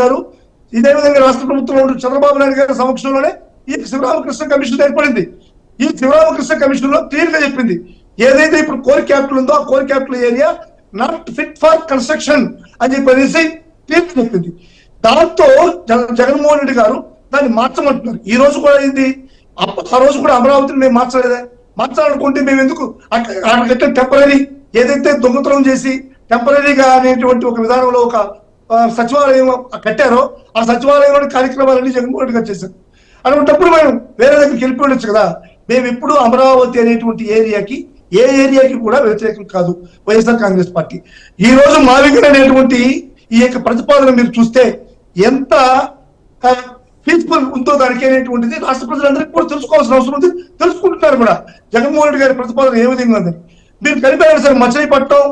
గారు ఇదే విధంగా రాష్ట్ర ప్రభుత్వంలో చంద్రబాబు నాయుడు గారి సమక్షంలోనే ఈ శివరామకృష్ణ కమిషన్ ఏర్పడింది. ఈ శివరామకృష్ణ కమిషన్ లో క్లియర్ గా చెప్పింది, ఏదైతే ఇప్పుడు కోర్ క్యాపిటల్ ఉందో ఆ core capital area not fit for construction అని చెప్పేసి క్లియర్ గా చెప్పింది. దాంతో జగన్మోహన్ రెడ్డి గారు దాన్ని మార్చమంటున్నారు. ఈ రోజు కూడా ఏంటి, ఆ రోజు కూడా అమరావతిని మేము మార్చలేదా? మార్చాలనుకుంటే మేము ఎందుకు అక్కడ టెంపరీ ఏదైతే దొంగతనం చేసి టెంపరీగా అనేటువంటి ఒక విధానంలో ఒక సచివాలయం కట్టారో ఆ సచివాలయంలోని కార్యక్రమాలన్నీ జగన్మోహన్ రెడ్డి గారు చేశారు. అటువంటిప్పుడు మేము వేరే దగ్గరికి వెళ్ళిపోయి ఉండొచ్చు కదా. మేము ఎప్పుడు అమరావతి అనేటువంటి ఏరియాకి ఏ ఏరియాకి కూడా వ్యతిరేకం కాదు వైఎస్ఆర్ కాంగ్రెస్ పార్టీ. ఈ రోజు మావిగన్ అనేటువంటి ఈ యొక్క ప్రతిపాదన మీరు చూస్తే ఎంత పీస్ఫుల్ ఉందో దానికి అనేటువంటిది రాష్ట్ర ప్రజలందరికీ కూడా తెలుసుకోవాల్సిన అవసరం ఉంది. తెలుసుకుంటున్నారు కూడా జగన్మోహన్ రెడ్డి గారి ప్రతిపాదన ఏ విధంగా ఉందని. మీరు కలిపారు సార్, మచిలీపట్నం,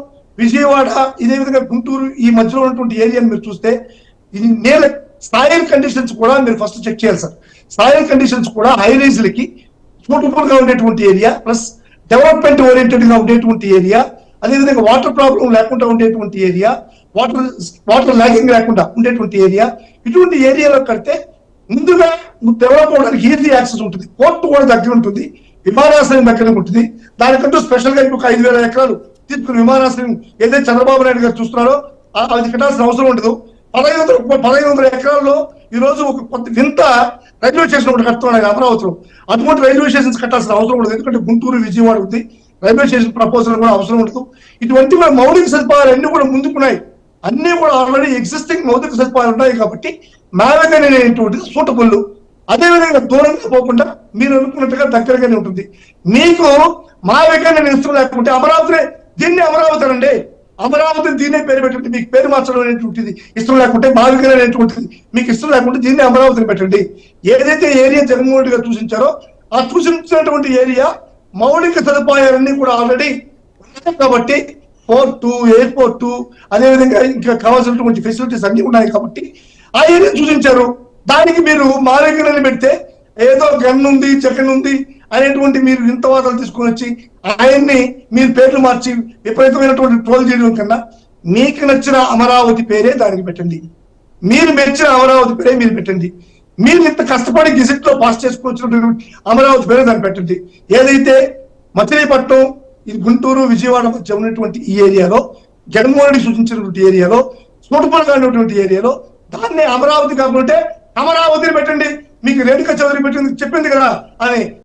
విజయవాడ, ఇదే విధంగా గుంటూరు ఈ మధ్యలో ఉన్నటువంటి ఏరియాని మీరు చూస్తే ఇది నేల సాయిల్ కండిషన్స్ కూడా మీరు ఫస్ట్ చెక్ చేయాలి సార్. సాయిల్ కండిషన్స్ కూడా హైరేజ్లకి సూటబుల్ గా ఉండేటువంటి ఏరియా, ప్లస్ డెవలప్మెంట్ ఓరియంటెడ్ గా ఉండేటువంటి ఏరియా, అదేవిధంగా వాటర్ ప్రాబ్లం లేకుండా ఉండేటువంటి ఏరియా, వాటర్ లాగింగ్ లేకుండా ఉండేటువంటి ఏరియా, ఇటువంటి ఏరియాలో కడితే ముందుగా డెవలప్ అవడానికి ఈజీ యాక్సెస్ ఉంటుంది. పోర్ట్ కూడా దగ్గర ఉంటుంది, విమానాశ్రయం దగ్గర ఉంటుంది. దానికంటూ స్పెషల్ గా ఇంకొక 5,000 ఎకరాలు తీసుకుని విమానాశ్రయం ఏదైతే చంద్రబాబు నాయుడు గారు చూస్తున్నారో అది కట్టాల్సిన అవసరం ఉండదు. 1,500 ఎకరాల్లో ఈ రోజు ఒక కొత్త వింత రైల్వే స్టేషన్ ఒకటి కడుతున్నాడు అమరావతిలో. అటువంటి రైల్వే స్టేషన్స్ కట్టాల్సిన అవసరం ఉండదు, ఎందుకంటే గుంటూరు, విజయవాడ ఉంది, రైల్వే స్టేషన్ ప్రపోజల్ కూడా అవసరం ఉండదు. ఇటువంటి మౌలిక సదుపాయాలు అన్ని కూడా ముందుకున్నాయి, అన్ని కూడా ఆల్రెడీ ఎగ్జిస్టింగ్ మౌలిక సదుపాయాలు ఉన్నాయి కాబట్టి మావిగన్ అనేటువంటిది సూటబుల్. అదేవిధంగా దూరంగా పోకుండా మీరు అనుకున్నట్టుగా దగ్గరగానే ఉంటుంది. మీకు మావిగన్ నేను ఇష్టం లేకుంటే అమరావతి దీన్ని అమరావతి అనండి, అమరావతిని దీన్నే పేరు పెట్టండి. మీకు పేరు మార్చడం అనేటువంటిది ఇష్టం లేకుంటే మావిగన్ అనేటువంటిది మీకు ఇష్టం లేకుంటే దీన్ని అమరావతిని పెట్టండి. ఏదైతే ఏరియా జగన్మోహన్ రెడ్డి గారు సూచించారో ఆ సూచించినటువంటి ఏరియా మౌలిక సదుపాయాలన్నీ కూడా ఆల్రెడీ ఉన్నాయి కాబట్టి, పోర్టు, ఎయిర్పోర్టు, అదేవిధంగా ఇంకా కావాల్సినటువంటి ఫెసిలిటీస్ అన్ని ఉన్నాయి కాబట్టి ఆ ఏరియా సూచించారు. దానికి మీరు మావిగన్ పెడితే ఏదో గన్ ఉంది, జగన్ ఉంది అనేటువంటి మీరు ఇంత వాదాలు తీసుకొని వచ్చి ఆయన్ని మీరు పేర్లు మార్చి విపరీతమైనటువంటి ట్రోల్ చేయడం కన్నా మీకు నచ్చిన అమరావతి పేరే దానికి పెట్టండి. మీరు మెచ్చిన అమరావతి పేరే మీరు పెట్టండి. మీరు ఇంత కష్టపడి గెజెట్ లో పాస్ చేసుకొచ్చినటువంటి అమరావతి పేరే దాన్ని పెట్టండి. ఏదైతే మచిలీపట్నం, ఇది గుంటూరు, విజయవాడ మధ్య ఉన్నటువంటి ఈ ఏరియాలో జగన్మోహన్ రెడ్డి సూచించినటువంటి ఏరియాలో సూటబుల్ గా ఉన్నటువంటి ఏరియాలో దాన్ని అమరావతి కాకుంటే అమరావతిని పెట్టండి. మీకు రేణుకా చౌదరి చెప్పింది కదా అని